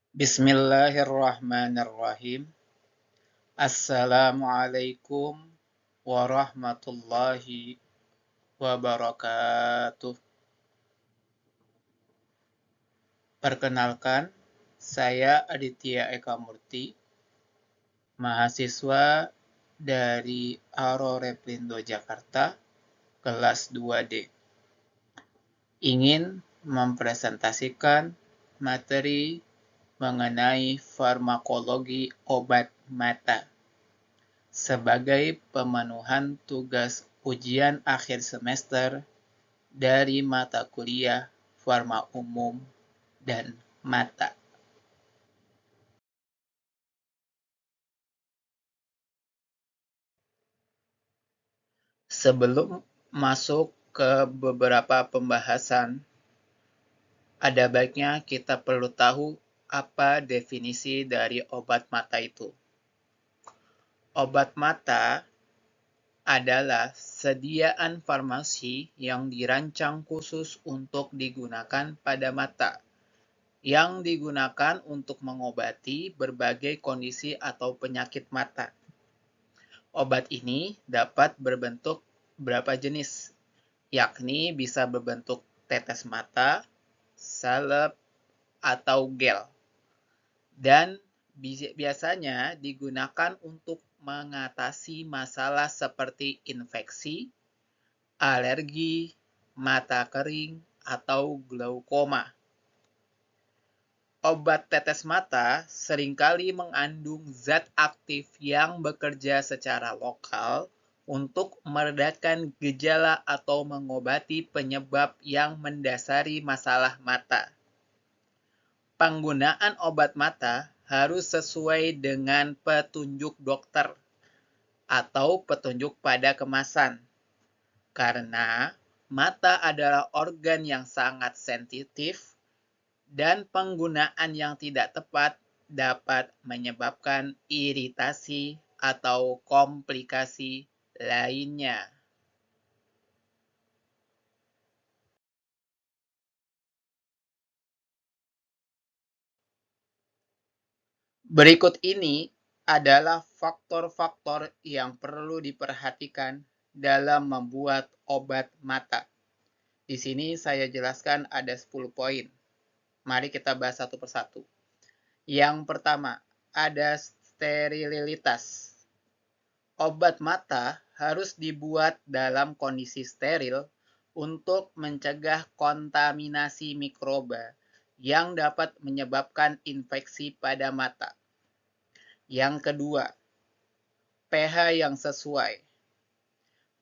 Bismillahirrahmanirrahim. Assalamualaikum warahmatullahi wabarakatuh. Perkenalkan, saya Aditya Eka Murti, mahasiswa dari Replindo Jakarta, kelas 2D. Ingin mempresentasikan materi mengenai farmakologi obat mata sebagai pemenuhan tugas ujian akhir semester dari mata kuliah Farma Umum dan Mata. Sebelum masuk ke beberapa pembahasan, ada baiknya kita perlu tahu apa definisi dari obat mata itu. Obat mata adalah sediaan farmasi yang dirancang khusus untuk digunakan pada mata, yang digunakan untuk mengobati berbagai kondisi atau penyakit mata. Obat ini dapat berbentuk beberapa jenis, yakni bisa berbentuk tetes mata, salep, atau gel. Dan biasanya digunakan untuk mengatasi masalah seperti infeksi, alergi, mata kering, atau glaukoma. Obat tetes mata seringkali mengandung zat aktif yang bekerja secara lokal untuk meredakan gejala atau mengobati penyebab yang mendasari masalah mata. Penggunaan obat mata harus sesuai dengan petunjuk dokter atau petunjuk pada kemasan, karena mata adalah organ yang sangat sensitif dan penggunaan yang tidak tepat dapat menyebabkan iritasi atau komplikasi lainnya. Berikut ini adalah faktor-faktor yang perlu diperhatikan dalam membuat obat mata. Di sini saya jelaskan ada 10 poin. Mari kita bahas satu persatu. Yang pertama, ada sterilitas. Obat mata harus dibuat dalam kondisi steril untuk mencegah kontaminasi mikroba yang dapat menyebabkan infeksi pada mata. Yang kedua, pH yang sesuai.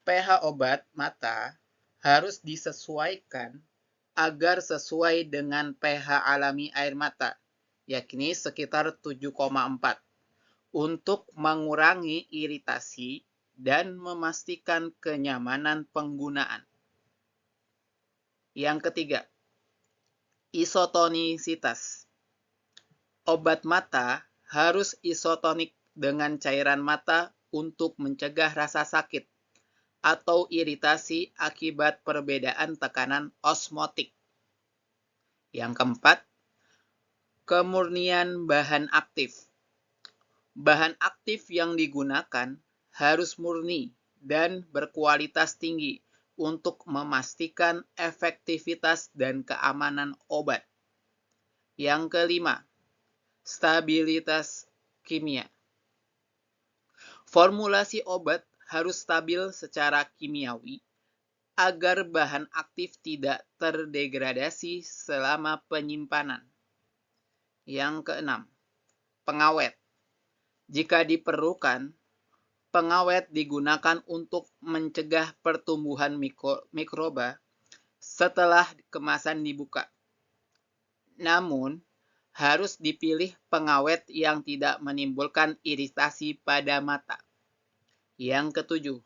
pH obat mata harus disesuaikan agar sesuai dengan pH alami air mata, yakni sekitar 7,4, untuk mengurangi iritasi dan memastikan kenyamanan penggunaan. Yang ketiga, isotonisitas. Obat mata harus isotonik dengan cairan mata untuk mencegah rasa sakit atau iritasi akibat perbedaan tekanan osmotik. Yang keempat, kemurnian bahan aktif. Bahan aktif yang digunakan harus murni dan berkualitas tinggi untuk memastikan efektivitas dan keamanan obat. Yang kelima, stabilitas kimia. Formulasi obat harus stabil secara kimiawi agar bahan aktif tidak terdegradasi selama penyimpanan. Yang keenam, pengawet. Jika diperlukan, pengawet digunakan untuk mencegah pertumbuhan mikroba setelah kemasan dibuka. Namun, harus dipilih pengawet yang tidak menimbulkan iritasi pada mata. Yang ketujuh,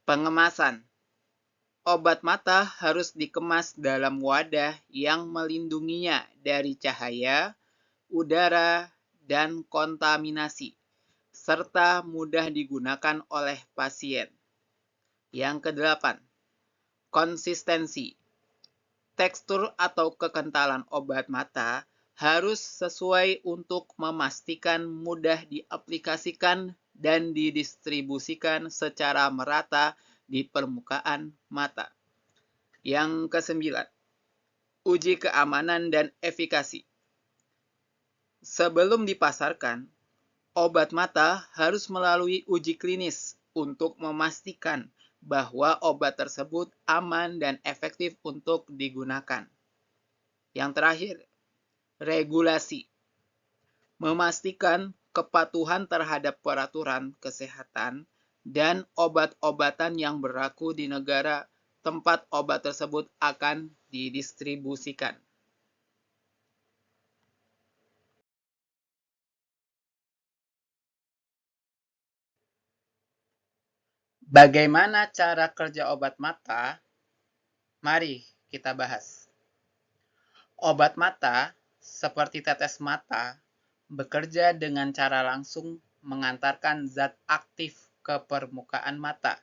pengemasan. Obat mata harus dikemas dalam wadah yang melindunginya dari cahaya, udara, dan kontaminasi, serta mudah digunakan oleh pasien. Yang kedelapan, konsistensi. Tekstur atau kekentalan obat mata harus sesuai untuk memastikan mudah diaplikasikan dan didistribusikan secara merata di permukaan mata. Yang kesembilan, uji keamanan dan efikasi. Sebelum dipasarkan, obat mata harus melalui uji klinis untuk memastikan bahwa obat tersebut aman dan efektif untuk digunakan. Yang terakhir, regulasi. Memastikan kepatuhan terhadap peraturan kesehatan dan obat-obatan yang berlaku di negara tempat obat tersebut akan didistribusikan. Bagaimana cara kerja obat mata? Mari kita bahas. Obat mata, seperti tetes mata, bekerja dengan cara langsung mengantarkan zat aktif ke permukaan mata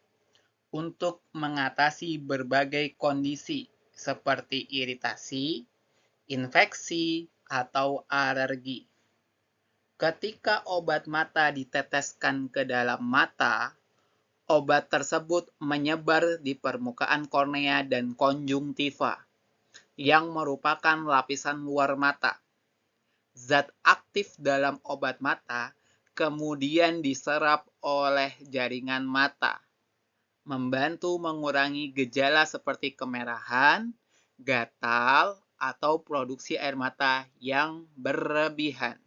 untuk mengatasi berbagai kondisi seperti iritasi, infeksi, atau alergi. Ketika obat mata diteteskan ke dalam mata, obat tersebut menyebar di permukaan kornea dan konjungtiva, yang merupakan lapisan luar mata. Zat aktif dalam obat mata kemudian diserap oleh jaringan mata, membantu mengurangi gejala seperti kemerahan, gatal, atau produksi air mata yang berlebihan.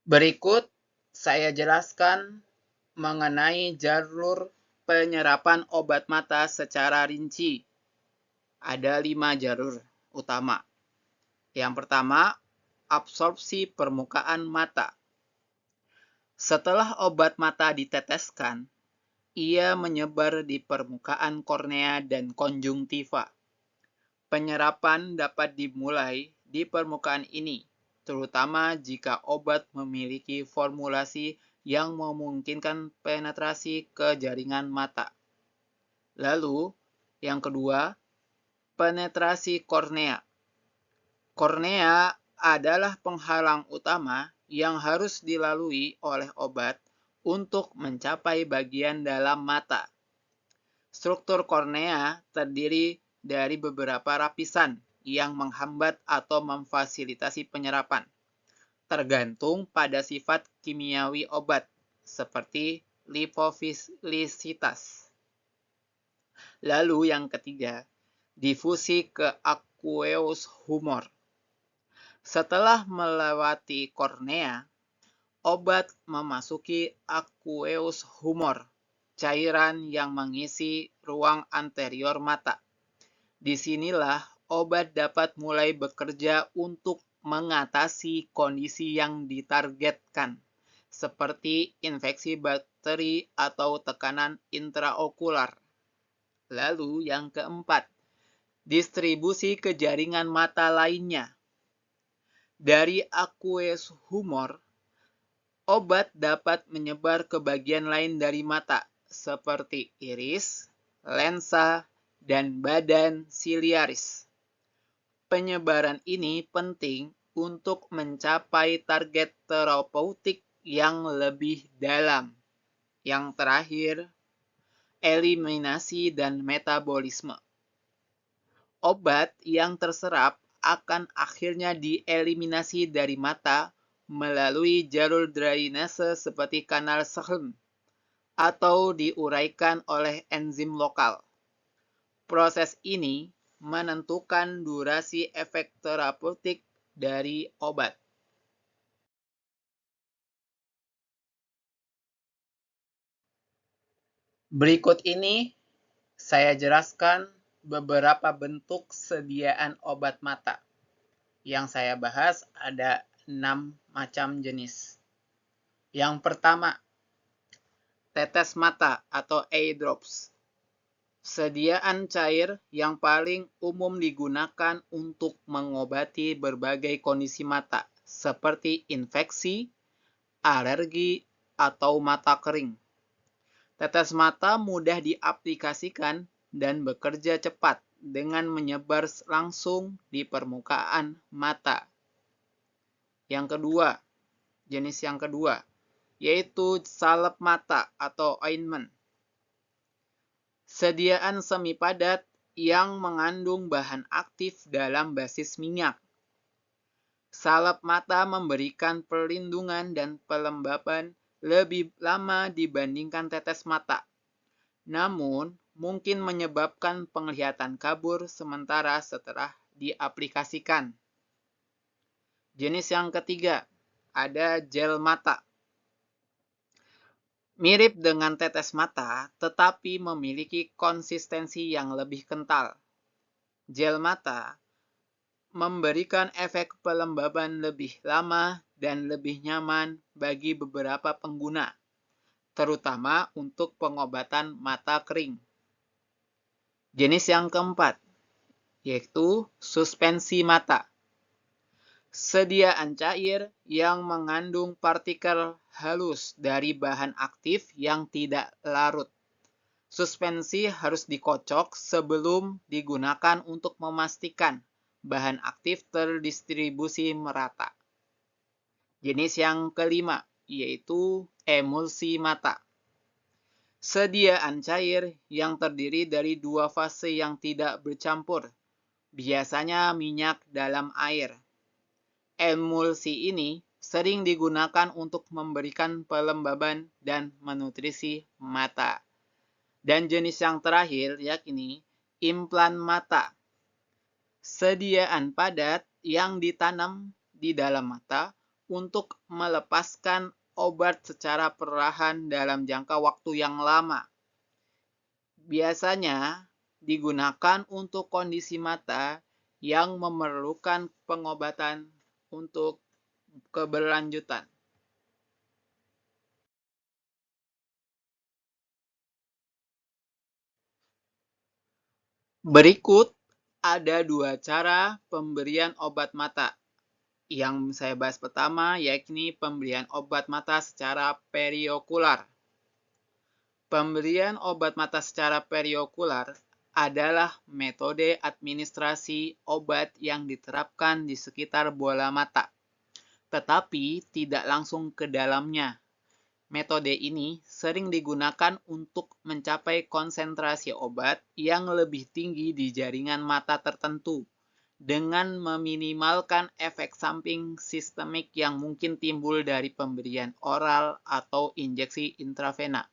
Berikut saya jelaskan mengenai jalur penyerapan obat mata secara rinci. Ada 5 jalur utama. Yang pertama, absorpsi permukaan mata. Setelah obat mata diteteskan, ia menyebar di permukaan kornea dan konjungtiva. Penyerapan dapat dimulai di permukaan ini, terutama jika obat memiliki formulasi yang memungkinkan penetrasi ke jaringan mata. Lalu, yang kedua, penetrasi kornea. Kornea adalah penghalang utama yang harus dilalui oleh obat untuk mencapai bagian dalam mata. Struktur kornea terdiri dari beberapa lapisan yang menghambat atau memfasilitasi penyerapan, tergantung pada sifat kimiawi obat, seperti lipofilisitas. Lalu yang ketiga, difusi ke aqueous humor. Setelah melewati kornea, obat memasuki aqueous humor, cairan yang mengisi ruang anterior mata. Disinilah obat dapat mulai bekerja untuk mengatasi kondisi yang ditargetkan, seperti infeksi bakteri atau tekanan intraokular. Lalu yang keempat, distribusi ke jaringan mata lainnya. Dari aqueous humor, obat dapat menyebar ke bagian lain dari mata, seperti iris, lensa, dan badan siliaris. Penyebaran ini penting untuk mencapai target terapeutik yang lebih dalam. Yang terakhir, eliminasi dan metabolisme. Obat yang terserap akan akhirnya dieliminasi dari mata melalui jalur drainase seperti kanal Schlemm atau diuraikan oleh enzim lokal. Proses ini menentukan durasi efek terapeutik dari obat. Berikut ini saya jelaskan beberapa bentuk sediaan obat mata. Yang saya bahas ada 6 macam jenis. Yang pertama, tetes mata atau eye drops. Sediaan cair yang paling umum digunakan untuk mengobati berbagai kondisi mata, seperti infeksi, alergi, atau mata kering. Tetes mata mudah diaplikasikan dan bekerja cepat dengan menyebar langsung di permukaan mata. Jenis yang kedua, yaitu salep mata atau ointment. Sediaan semi padat yang mengandung bahan aktif dalam basis minyak. Salep mata memberikan perlindungan dan pelembaban lebih lama dibandingkan tetes mata, namun mungkin menyebabkan penglihatan kabur sementara setelah diaplikasikan. Jenis yang ketiga, ada gel mata. Mirip dengan tetes mata, tetapi memiliki konsistensi yang lebih kental. Gel mata memberikan efek pelembaban lebih lama dan lebih nyaman bagi beberapa pengguna, terutama untuk pengobatan mata kering. Jenis yang keempat, yaitu suspensi mata. Sediaan cair yang mengandung partikel halus dari bahan aktif yang tidak larut. Suspensi harus dikocok sebelum digunakan untuk memastikan bahan aktif terdistribusi merata. Jenis yang kelima, yaitu emulsi mata. Sediaan cair yang terdiri dari dua fase yang tidak bercampur, biasanya minyak dalam air. Emulsi ini sering digunakan untuk memberikan pelembaban dan menutrisi mata. Dan jenis yang terakhir yakni implan mata. Sediaan padat yang ditanam di dalam mata untuk melepaskan obat secara perlahan dalam jangka waktu yang lama. Biasanya digunakan untuk kondisi mata yang memerlukan pengobatan untuk keberlanjutan. Berikut ada dua cara pemberian obat mata. Yang saya bahas pertama yakni pemberian obat mata secara periokular. Pemberian obat mata secara periokular adalah metode administrasi obat yang diterapkan di sekitar bola mata, tetapi tidak langsung ke dalamnya. Metode ini sering digunakan untuk mencapai konsentrasi obat yang lebih tinggi di jaringan mata tertentu, dengan meminimalkan efek samping sistemik yang mungkin timbul dari pemberian oral atau injeksi intravena.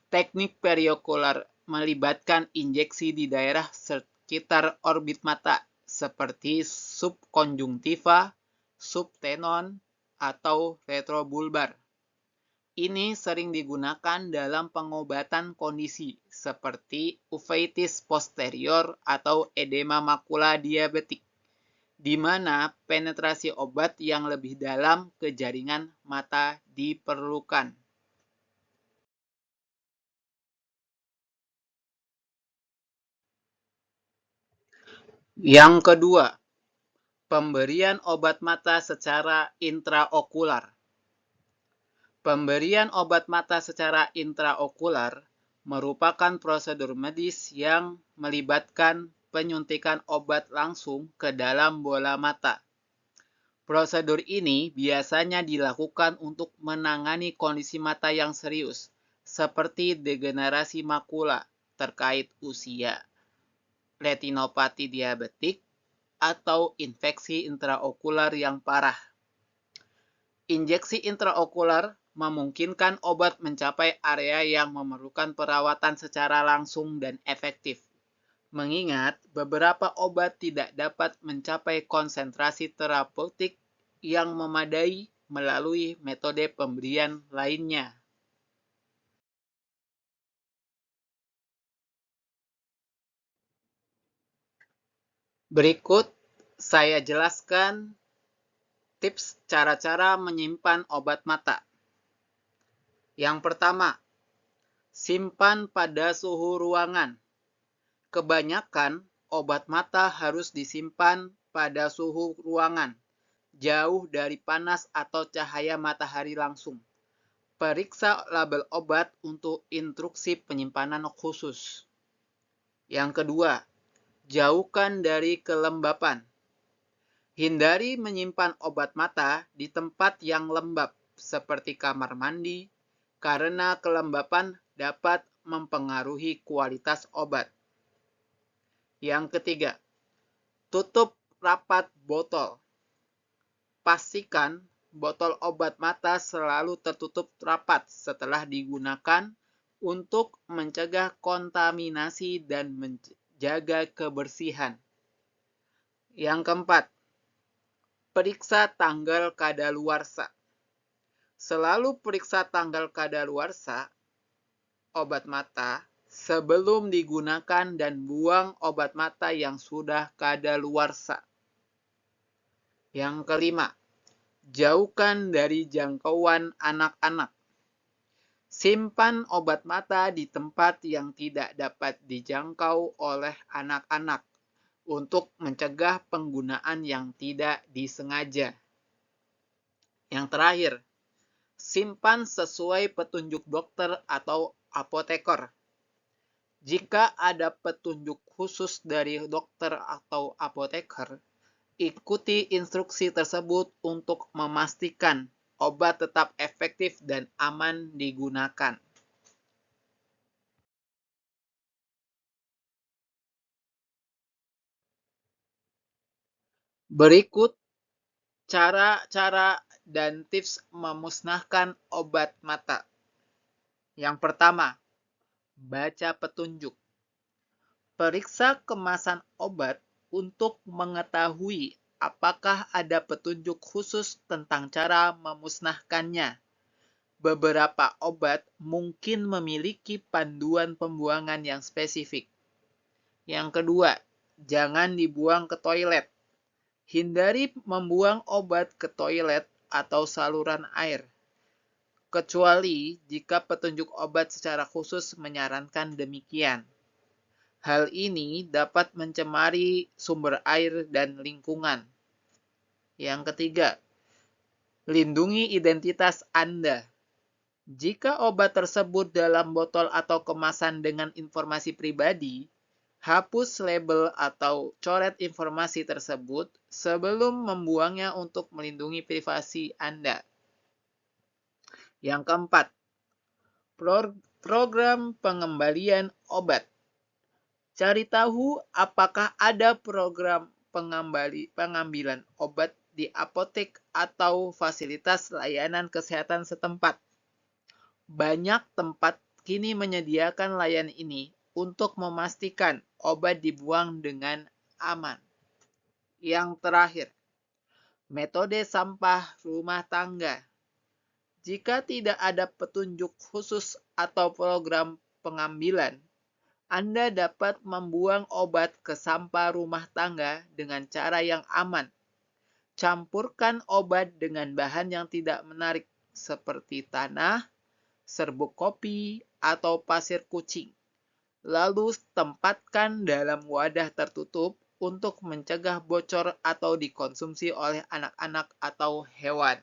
Teknik periokular melibatkan injeksi di daerah sekitar orbit mata, seperti subkonjungtiva, subtenon, atau retrobulbar. Ini sering digunakan dalam pengobatan kondisi seperti uveitis posterior atau edema makula diabetik, di mana penetrasi obat yang lebih dalam ke jaringan mata diperlukan. Yang kedua, pemberian obat mata secara intraokular. Pemberian obat mata secara intraokular merupakan prosedur medis yang melibatkan penyuntikan obat langsung ke dalam bola mata. Prosedur ini biasanya dilakukan untuk menangani kondisi mata yang serius, seperti degenerasi makula terkait usia, retinopati diabetik, atau infeksi intraokular yang parah. Injeksi intraokular memungkinkan obat mencapai area yang memerlukan perawatan secara langsung dan efektif. Mengingat beberapa obat tidak dapat mencapai konsentrasi terapeutik yang memadai melalui metode pemberian lainnya. Berikut saya jelaskan tips cara-cara menyimpan obat mata. Yang pertama, simpan pada suhu ruangan. Kebanyakan obat mata harus disimpan pada suhu ruangan, jauh dari panas atau cahaya matahari langsung. Periksa label obat untuk instruksi penyimpanan khusus. Yang kedua, jauhkan dari kelembapan. Hindari menyimpan obat mata di tempat yang lembab, seperti kamar mandi, karena kelembapan dapat mempengaruhi kualitas obat. Yang ketiga, tutup rapat botol. Pastikan botol obat mata selalu tertutup rapat setelah digunakan untuk mencegah kontaminasi dan menjaga kebersihan. Yang keempat, periksa tanggal kadaluarsa. Selalu periksa tanggal kadaluarsa obat mata sebelum digunakan dan buang obat mata yang sudah kadaluarsa. Yang kelima, jauhkan dari jangkauan anak-anak. Simpan obat mata di tempat yang tidak dapat dijangkau oleh anak-anak untuk mencegah penggunaan yang tidak disengaja. Yang terakhir, simpan sesuai petunjuk dokter atau apoteker. Jika ada petunjuk khusus dari dokter atau apoteker, ikuti instruksi tersebut untuk memastikan obat tetap efektif dan aman digunakan. Berikut cara-cara dan tips memusnahkan obat mata. Yang pertama, baca petunjuk. Periksa kemasan obat untuk mengetahui apakah ada petunjuk khusus tentang cara memusnahkannya. Beberapa obat mungkin memiliki panduan pembuangan yang spesifik. Yang kedua, jangan dibuang ke toilet. Hindari membuang obat ke toilet atau saluran air, kecuali jika petunjuk obat secara khusus menyarankan demikian. Hal ini dapat mencemari sumber air dan lingkungan. Yang ketiga, lindungi identitas Anda. Jika obat tersebut dalam botol atau kemasan dengan informasi pribadi, hapus label atau coret informasi tersebut sebelum membuangnya untuk melindungi privasi Anda. Yang keempat, program pengembalian obat. Cari tahu apakah ada program pengambilan obat di apotek atau fasilitas layanan kesehatan setempat. Banyak tempat kini menyediakan layanan ini untuk memastikan obat dibuang dengan aman. Yang terakhir, metode sampah rumah tangga. Jika tidak ada petunjuk khusus atau program pengambilan, Anda dapat membuang obat ke sampah rumah tangga dengan cara yang aman. Campurkan obat dengan bahan yang tidak menarik seperti tanah, serbuk kopi, atau pasir kucing. Lalu tempatkan dalam wadah tertutup untuk mencegah bocor atau dikonsumsi oleh anak-anak atau hewan.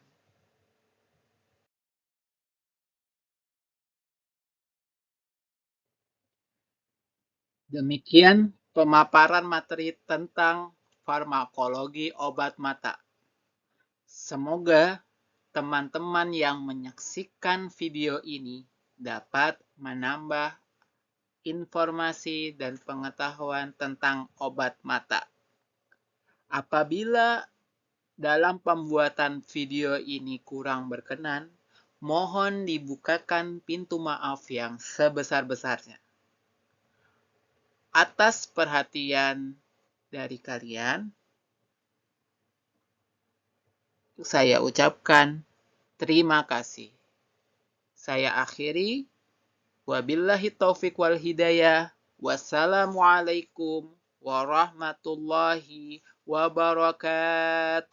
Demikian pemaparan materi tentang farmakologi obat mata. Semoga teman-teman yang menyaksikan video ini dapat menambah informasi dan pengetahuan tentang obat mata. Apabila dalam pembuatan video ini kurang berkenan, mohon dibukakan pintu maaf yang sebesar-besarnya. Atas perhatian dari kalian, saya ucapkan terima kasih. Saya akhiri. Wabillahi taufiq wal hidayah. Wassalamualaikum warahmatullahi wabarakatuh.